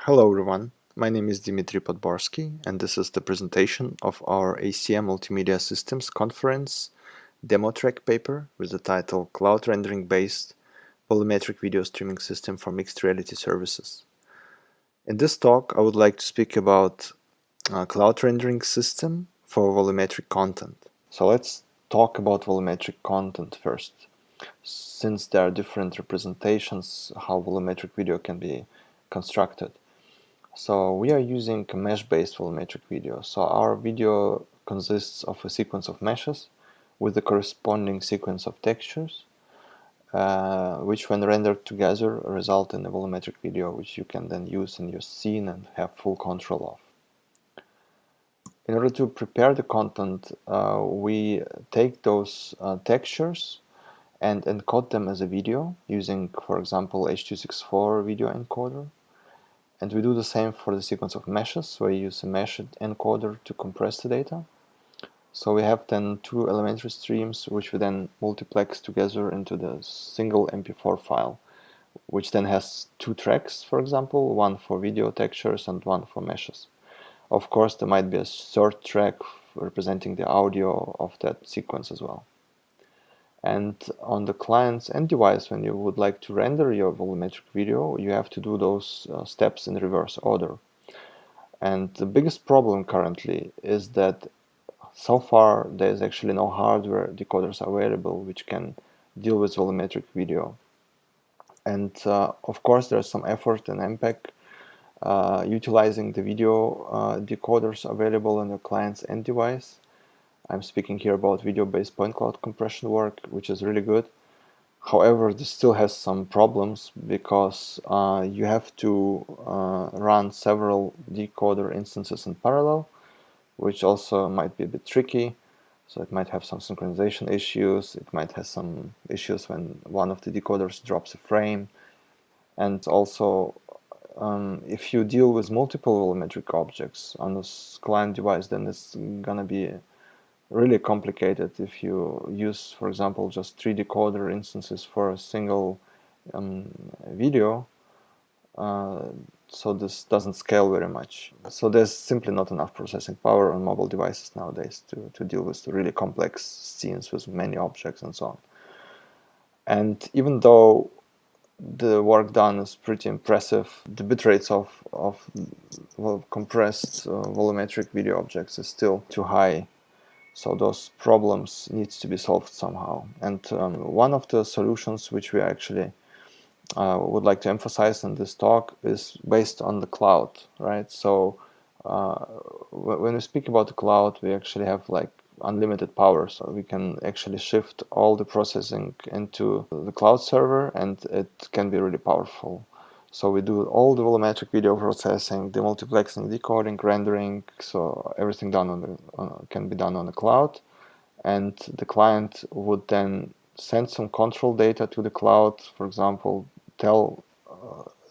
Hello everyone, my name is Dmitry Podborsky and this is the presentation of our ACM Multimedia Systems Conference demo track paper with the title Cloud Rendering Based Volumetric Video Streaming System for Mixed Reality Services. In this talk I would like to speak about a cloud rendering system for volumetric content. So let's talk about volumetric content first, since there are different representations how volumetric video can be constructed. So we are using a mesh-based volumetric video. So our video consists of a sequence of meshes with the corresponding sequence of textures, which when rendered together result in a volumetric video which you can then use in your scene and have full control of. In order to prepare the content, we take those textures and encode them as a video using, for example, H.264 video encoder. And we do the same for the sequence of meshes, where we use a mesh encoder to compress the data. So we have then two elementary streams, which we then multiplex together into the single MP4 file, which then has two tracks, for example, one for video textures and one for meshes. Of course, there might be a third track representing the audio of that sequence as well. And on the client's end device, when you would like to render your volumetric video, you have to do those steps in reverse order. And the biggest problem currently is that so far there is actually no hardware decoders available which can deal with volumetric video. And of course there's some effort in MPEG utilizing the video decoders available on your client's end device. I'm speaking here about video-based point cloud compression work, which is really good. However, this still has some problems because you have to run several decoder instances in parallel, which also might be a bit tricky. So it might have some synchronization issues, it might have some issues when one of the decoders drops a frame. And also, if you deal with multiple volumetric objects on this client device, then it's gonna be really complicated if you use, for example, just 3 decoder instances for a single video. So this doesn't scale very much. So there's simply not enough processing power on mobile devices nowadays to deal with the really complex scenes with many objects and so on. And even though the work done is pretty impressive, the bit rates of compressed volumetric video objects is still too high. So those problems needs to be solved somehow. And one of the solutions which we actually would like to emphasize in this talk is based on the cloud, right? So when we speak about the cloud, we actually have like unlimited power. So we can actually shift all the processing into the cloud server and it can be really powerful. So we do all the volumetric video processing, the multiplexing, decoding, rendering, so everything done can be done on the cloud. And the client would then send some control data to the cloud, for example, tell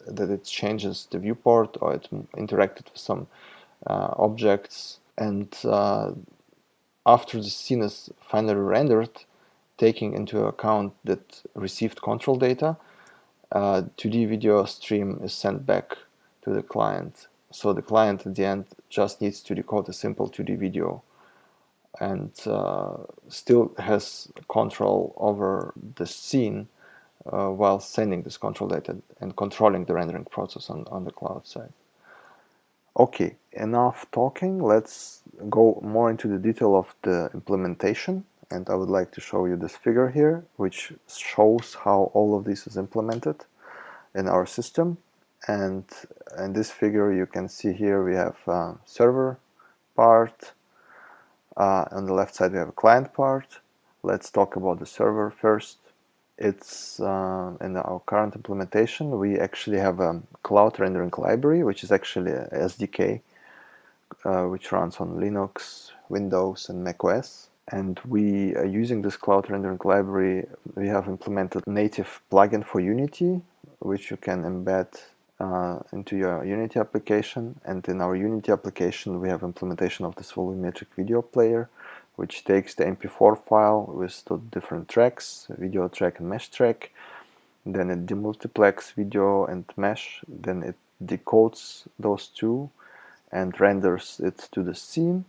that it changes the viewport or it interacted with some objects. And after the scene is finally rendered, taking into account that received control data, 2D video stream is sent back to the client. So the client at the end just needs to decode a simple 2D video and still has control over the scene while sending this control data and controlling the rendering process on the cloud side. Okay, enough talking. Let's go more into the detail of the implementation. And I would like to show you this figure here, which shows how all of this is implemented in our system. And in this figure, you can see here we have a server part. On the left side, we have a client part. Let's talk about the server first. It's in our current implementation, we actually have a cloud rendering library, which is actually a SDK, which runs on Linux, Windows, and macOS. And we are using this cloud rendering library. We have implemented a native plugin for Unity, which you can embed into your Unity application. And in our Unity application, we have implementation of this volumetric video player, which takes the MP4 file with the different tracks, video track and mesh track. Then it demultiplex video and mesh. Then it decodes those two and renders it to the scene,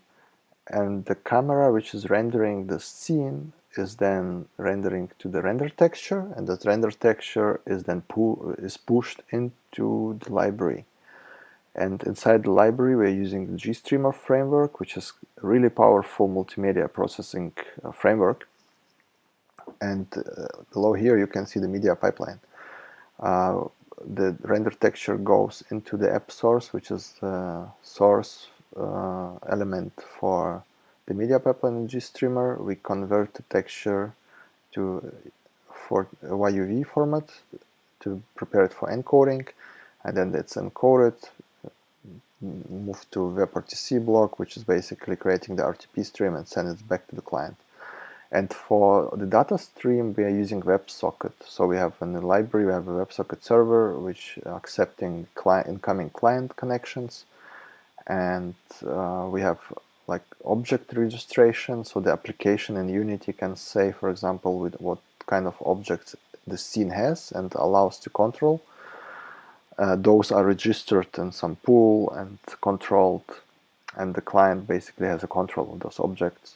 and the camera which is rendering the scene is then rendering to the render texture, and that render texture is then pushed into the library. And inside the library we're using the GStreamer framework, which is a really powerful multimedia processing framework. And below here you can see the media pipeline. The render texture goes into the app source, which is the source element for the media pipeline in GStreamer. We convert the texture for a YUV format to prepare it for encoding, and then it's encoded, moved to WebRTC block, which is basically creating the RTP stream and send it back to the client. And for the data stream, we are using WebSocket. So we have in the library, we have a WebSocket server, which accepting incoming client connections. And we have like object registration. So the application in Unity can say, for example, with what kind of objects the scene has and allows to control. Those are registered in some pool and controlled. And the client basically has a control of those objects.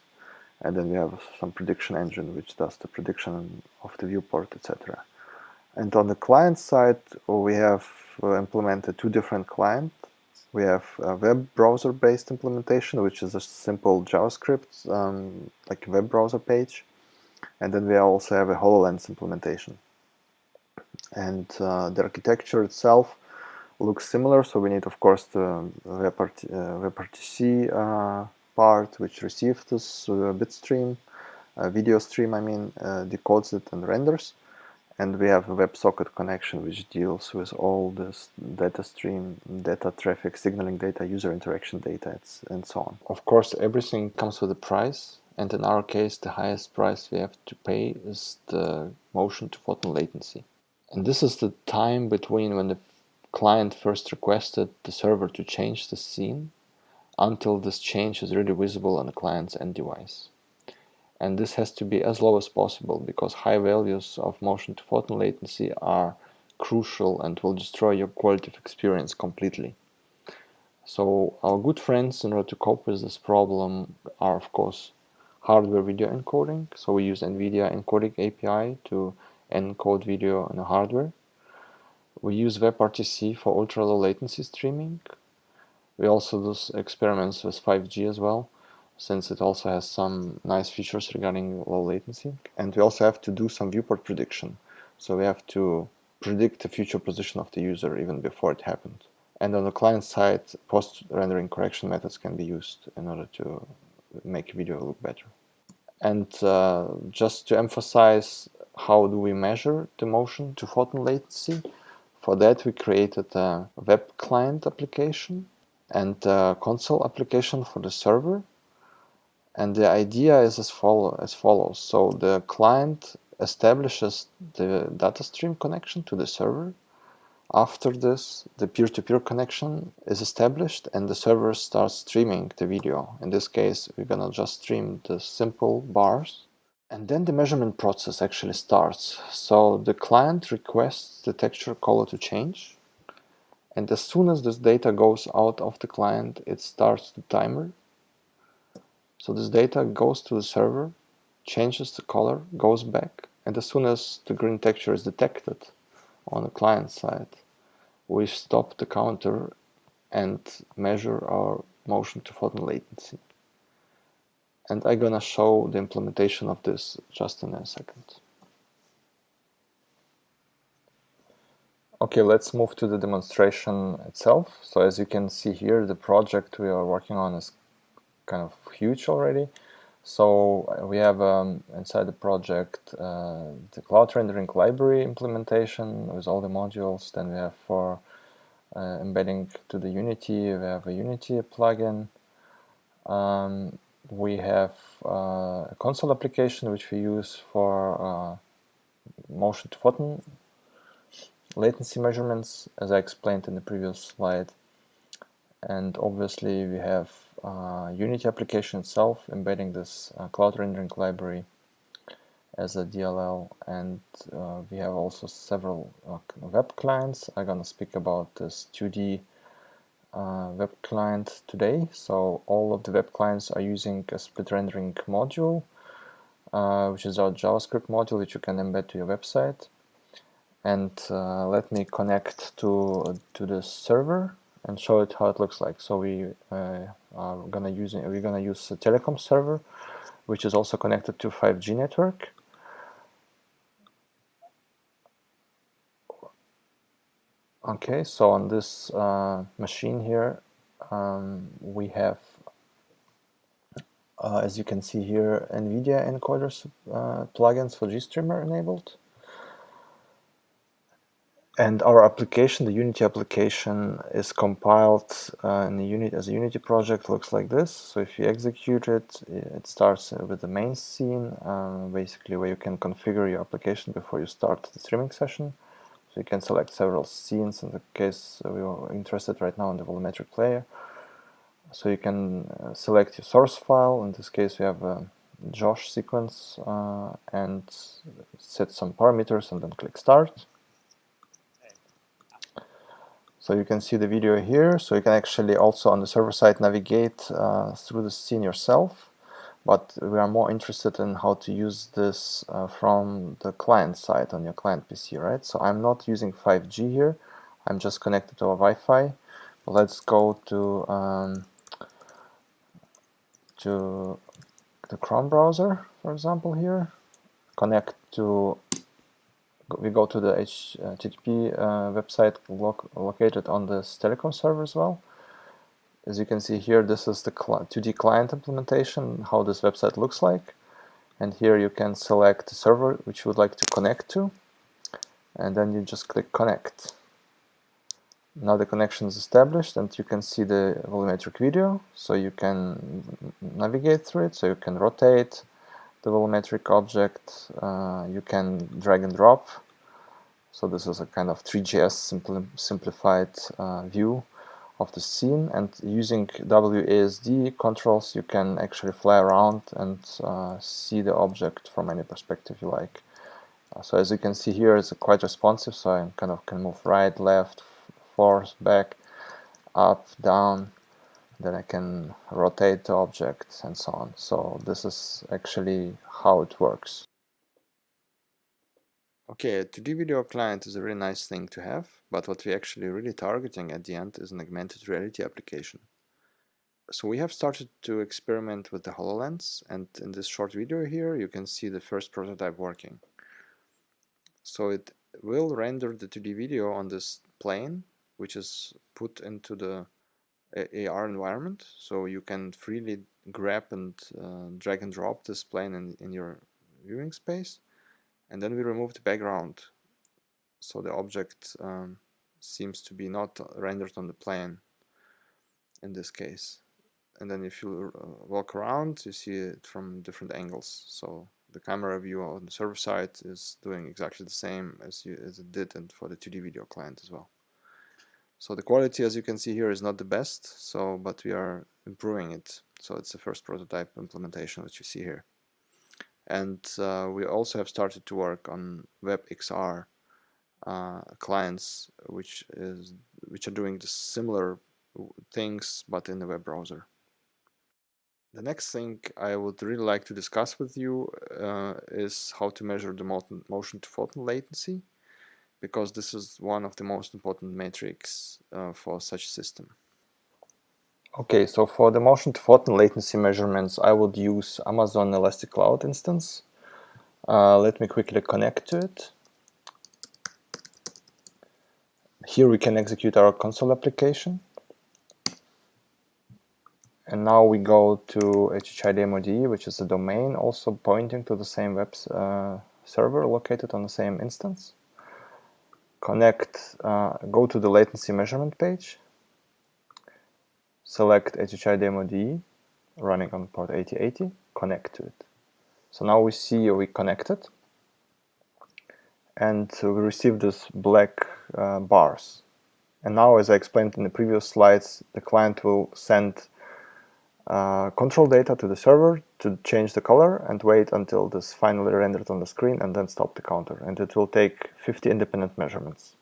And then we have some prediction engine which does the prediction of the viewport, etc. And on the client side, we have implemented two different clients. We have a web browser-based implementation, which is a simple JavaScript, like a web browser page. And then we also have a Hololens implementation. And the architecture itself looks similar. So we need, of course, the WebRTC part, which receives this bit stream, video stream, decodes it and renders. And we have a WebSocket connection, which deals with all this data stream, data traffic, signaling data, user interaction data, and so on. Of course, everything comes with a price. And in our case, the highest price we have to pay is the motion to photon latency. And this is the time between when the client first requested the server to change the scene until this change is really visible on the client's end device. And this has to be as low as possible, because high values of motion to photon latency are crucial and will destroy your quality of experience completely. So our good friends, in order to cope with this problem, are of course hardware video encoding. So we use NVIDIA encoding API to encode video on the hardware. We use WebRTC for ultra low latency streaming. We also do experiments with 5G as well, since it also has some nice features regarding low latency. And we also have to do some viewport prediction. So we have to predict the future position of the user even before it happened. And on the client side, post-rendering correction methods can be used in order to make video look better. And just to emphasize, how do we measure the motion to photon latency? For that, we created a web client application and a console application for the server. And the idea is as follows. So the client establishes the data stream connection to the server. After this, the peer-to-peer connection is established and the server starts streaming the video. In this case, we're gonna just stream the simple bars. And then the measurement process actually starts. So the client requests the texture color to change. And as soon as this data goes out of the client, it starts the timer. So this data goes to the server, changes the color, goes back, and as soon as the green texture is detected on the client side, we stop the counter and measure our motion to photon latency. And I'm gonna show the implementation of this just in a second. Okay, let's move to the demonstration itself. So as you can see here, the project we are working on is kind of huge already. So we have inside the project the cloud rendering library implementation with all the modules. Then we have for embedding to the Unity, we have a Unity plugin. We have a console application which we use for motion to photon latency measurements, as I explained in the previous slide. And obviously we have Unity application itself embedding this cloud rendering library. as a DLL, and we have also several web clients. I'm gonna speak about this 2D web client today. So all of the web clients are using a split rendering module, which is our JavaScript module, which you can embed to your website. And let me connect to the server and show it how it looks like. So we're gonna use a telecom server, which is also connected to 5G network. Okay, so on this machine here, we have, as you can see here, NVIDIA encoders plugins for GStreamer enabled. And our application, the Unity application, is compiled in the as a Unity project. Looks like this. So if you execute it, it starts with the main scene, basically where you can configure your application before you start the streaming session. So you can select several scenes. In the case we are interested right now in the volumetric player. So you can select your source file. In this case, we have a Josh sequence and set some parameters and then click Start. So you can see the video here. So you can actually also on the server side navigate through the scene yourself. But we are more interested in how to use this from the client side on your client PC, right? So I'm not using 5G here. I'm just connected to a Wi-Fi. Let's go to the Chrome browser, for example, here. Connect to, we go to the HTTP website located on this telecom server as well. As you can see here, this is the 2D client implementation, how this website looks like. And here you can select the server which you would like to connect to, and then you just click Connect. Now the connection is established and you can see the volumetric video, so you can navigate through it, so you can rotate the volumetric object, you can drag and drop. So this is a kind of 3GS simplified view of the scene, and using WASD controls you can actually fly around and see the object from any perspective you like. So as you can see here, it's quite responsive, so I kind of can move right, left, forth, back, up, down, then I can rotate the object and so on. So this is actually how it works. Okay, a 2D video client is a really nice thing to have, but what we're actually really targeting at the end is an augmented reality application. So we have started to experiment with the HoloLens, and in this short video here you can see the first prototype working. So it will render the 2D video on this plane, which is put into the AR environment, so you can freely grab and drag and drop this plane in your viewing space. And then we remove the background, so the object seems to be not rendered on the plane in this case. And then if you walk around, you see it from different angles. So the camera view on the server side is doing exactly the same as it did for the 2D video client as well. So the quality, as you can see here, is not the best, but we are improving it. So it's the first prototype implementation which you see here. And we also have started to work on WebXR clients, which are doing the similar things but in the web browser. The next thing I would really like to discuss with you is how to measure the motion to photon latency, because this is one of the most important metrics for such a system. Okay, so for the motion to photon latency measurements, I would use Amazon Elastic Cloud instance. Let me quickly connect to it. Here we can execute our console application. And now we go to HHI-demo.de, which is a domain also pointing to the same web server located on the same instance. Connect, go to the latency measurement page, select HHI-demo.de, running on port 8080, connect to it. So now we see we connected, and we receive this black bars. And now, as I explained in the previous slides, the client will send control data to the server to change the color and wait until this finally rendered on the screen, and then stop the counter. And it will take 50 independent measurements.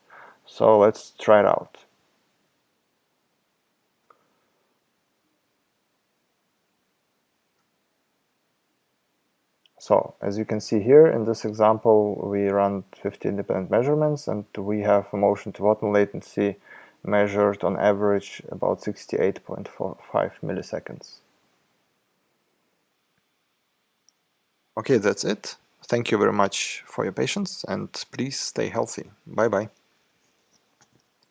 So let's try it out. So as you can see here in this example, we run 50 independent measurements, and we have a motion to bottom latency measured on average about 68.45 milliseconds. Okay, that's it. Thank you very much for your patience, and please stay healthy. Bye bye.